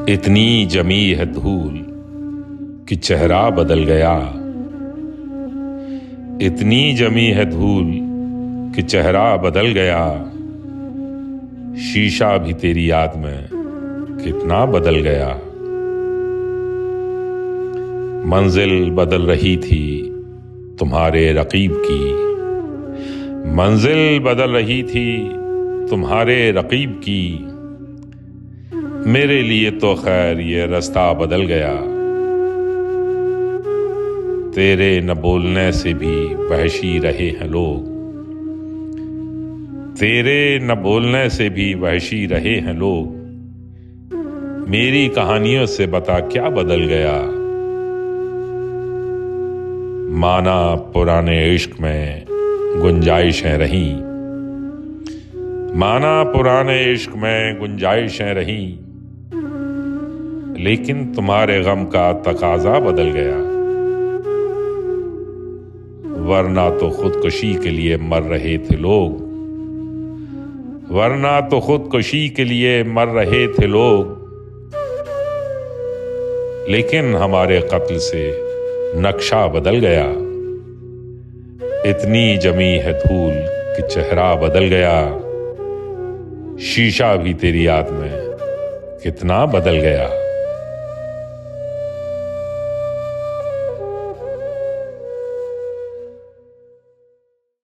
इतनी जमी है धूल कि चेहरा बदल गया। इतनी जमी है धूल कि चेहरा बदल गया। शीशा भी तेरी याद में कितना बदल गया। मंजिल बदल रही थी तुम्हारे रकीब की। मंजिल बदल रही थी तुम्हारे रकीब की। मेरे लिए तो खैर ये रास्ता बदल गया। तेरे न बोलने से भी वहशी रहे हैं लोग। तेरे न बोलने से भी वहशी रहे हैं लोग। मेरी कहानियों से बता क्या बदल गया। माना पुराने इश्क में गुंजाइशें रहीं। माना पुराने इश्क में गुंजाइशें रहीं, लेकिन तुम्हारे गम का तकाजा बदल गया। वरना तो खुदकुशी के लिए मर रहे थे लोग। वरना तो खुदकुशी के लिए मर रहे थे लोग, लेकिन हमारे कत्ल से नक्शा बदल गया। इतनी जमी है धूल कि चेहरा बदल गया। शीशा भी तेरी याद में कितना बदल गया।